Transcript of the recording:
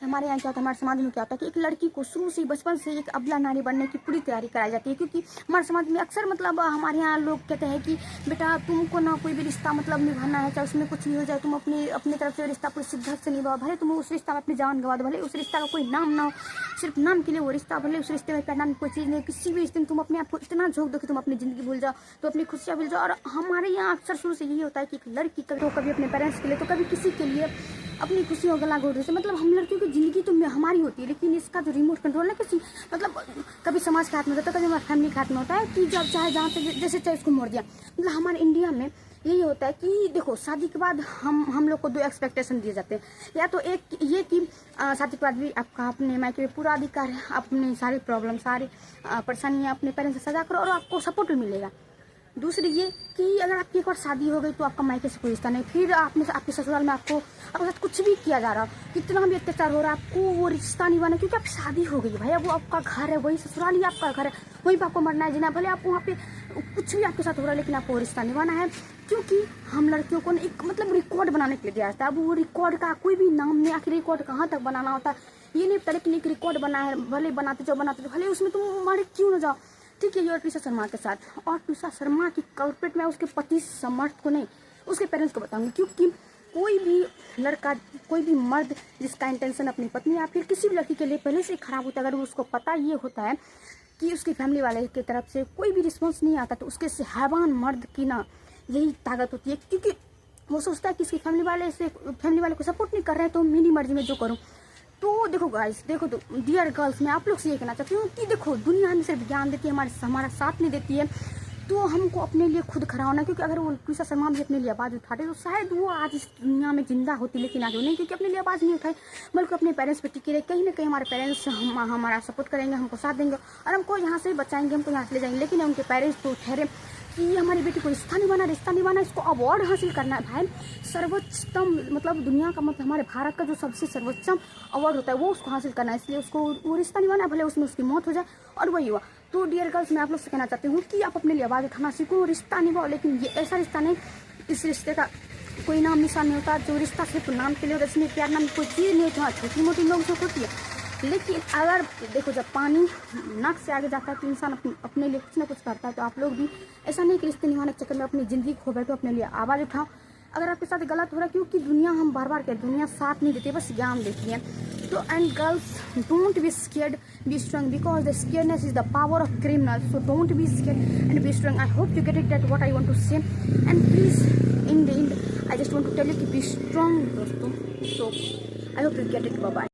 हमारे यहाँ क्या होता है, हमारे समाज में क्या होता है कि एक लड़की को शुरू से बचपन से एक अबला नारी बनने की पूरी तैयारी कराई जाती है। क्योंकि हमारे समाज में अक्सर मतलब हमारे यहाँ लोग कहते हैं कि बेटा तुमको ना कोई भी रिश्ता मतलब निभाना है, चाहे उसमें कुछ भी हो जाए, तुम अपनी तरफ से रिश्ता पूरी शिद्दत से निभाओ, भले तुम उस रिश्ता में अपनी जान गवा दो, भले उस रिश्ता का कोई नाम ना हो, सिर्फ नाम के लिए वो रिश्ता, भले उस रिश्ते में पहनाने कोई चीज़ नहीं, किसी भी रिश्ते में तुम अपने आप को इतना झोंक दो कि तुम अपनी ज़िंदगी भूल जाओ, तो अपनी खुशियाँ भूल जाओ। और हमारे यहाँ अक्सर शुरू से यही होता है कि एक लड़की तो कभी अपने पेरेंट्स के लिए तो कभी किसी के लिए अपनी खुशियों गला घोट देते। मतलब हम लड़कियों की ज़िंदगी तो हमारी होती है, लेकिन इसका जो रिमोट कंट्रोल है किसी मतलब कभी समाज के हाथ में होता है, कभी हमारी फैमिली के हाथ में होता है कि जब चाहे जहाँ से जैसे चाहे उसको मोड़ दिया। मतलब हमारे इंडिया में यही होता है कि देखो शादी के बाद हम लोग को दो एक्सपेक्टेशन दिए जाते हैं, या तो एक ये कि शादी के बाद भी आपका अपने मायके में पूरा अधिकार है, अपनी सारी प्रॉब्लम सारी परेशानियाँ अपने पेरेंट्स से सजा करो और आपको सपोर्ट भी मिलेगा। दूसरी ये कि अगर आपकी एक बार शादी हो गई तो आपका मायके से कोई रिश्ता नहीं, फिर आपके ससुराल में आपके साथ कुछ भी किया जा रहा हो, कितना भी अत्याचार हो रहा है, आपको वो रिश्ता निभाना, क्योंकि आप शादी हो गई भाई, अब वो आपका घर है, वही ससुराल ही आपका घर है, वहीं पर आपको मरना है जीना, भले आप वहाँ पे कुछ भी आपके साथ हो रहा है, लेकिन आपको रिश्ता निभाना है। क्योंकि हम लड़कियों को एक मतलब रिकॉर्ड बनाने के लिए दिया जाता है। अब वो रिकॉर्ड का कोई भी नाम नहीं, आखिर रिकॉर्ड कहाँ तक बनाना होता है ये नहीं पता, लेकिन एक रिकॉर्ड बना है, भले बनाते जाओ भले उसमें तुम मर क्यों ना जाओ। ठीक है, ये और ट्विसा शर्मा के साथ, और ट्विसा शर्मा की कल्प्रिट में उसके पति समर्थ को नहीं, उसके पेरेंट्स को बताऊंगी। क्योंकि कोई भी लड़का, कोई भी मर्द जिसका इंटेंशन अपनी पत्नी या फिर किसी भी लड़की के लिए पहले से खराब होता है, अगर उसको पता ये होता है कि उसकी फैमिली वाले की तरफ से कोई भी रिस्पॉन्स नहीं आता, तो उसके हैवान मर्द की ना यही ताकत होती है। क्योंकि वो सोचता है कि इसकी फैमिली वाले को सपोर्ट नहीं कर रहे हैं, तो मेरी मर्जी में जो करूँ। तो देखो गाइस, देखो तो डियर गर्ल्स, मैं आप लोग से ये कहना चाहती हूँ कि देखो दुनिया हमें सिर्फ ज्ञान देती है, हमारा साथ नहीं देती है, तो हमको अपने लिए खुद खड़ा होना। क्योंकि अगर वो ट्विसा शर्मा भी अपने लिए आवाज़ उठाते तो शायद वो आज इस दुनिया में जिंदा होती, लेकिन आज वो नहीं, क्योंकि अपने लिए आवाज़ नहीं उठाई, बल्कि अपने पेरेंट्स पे टिके रहे। कहीं ना कहीं हमारे पेरेंट्स हमारा सपोर्ट करेंगे, हमको साथ देंगे और हमको यहाँ से बचाएंगे, हमको यहाँ से ले जाएंगे। लेकिन उनके पेरेंट्स तो ठहरे कि ये हमारी बेटी को रिश्ता निभाना, इसको अवार्ड हासिल करना है भाई, सर्वोच्चतम मतलब दुनिया का मतलब हमारे भारत का जो सबसे सर्वोच्चम अवार्ड होता है वो उसको हासिल करना है, इसलिए उसको वो रिश्ता निभाना है, भले उसमें उसकी मौत हो जाए। और वही हुआ। तो डियर गर्ल्स, मैं आप लोग से कहना चाहती हूँ कि आप अपने लिए आवाज़ उठाना सीखो, रिश्ता निभाओ, लेकिन ये ऐसा रिश्ता नहीं, इस रिश्ते का कोई नाम निशान नहीं होता, जो रिश्ता सिर्फ नाम के लिए, इसमें प्यार नाम कोई चीज़ नहीं होती, हाँ छोटी मोटी नोक-झोंक होती है। लेकिन अगर देखो जब पानी नाक से आगे जाता है तो इंसान अपने लिए कुछ ना कुछ करता है। तो आप लोग भी ऐसा नहीं कि रिश्ते निभाने के चक्कर में अपनी ज़िंदगी खो बैठो, अपने लिए आवाज़ उठाओ अगर आपके साथ गलत हो रहा है। क्योंकि दुनिया, हम बार बार कहते, दुनिया साथ नहीं देती, बस ज्ञान देती है। तो and girls, don't be scared, be strong, because the scareness is the power of criminal. So don't be scared and be strong. I hope you get it, that what I want to say. And please in the end I just want to tell you कि be strong दोस्तों। So I hope you get it. Bye bye.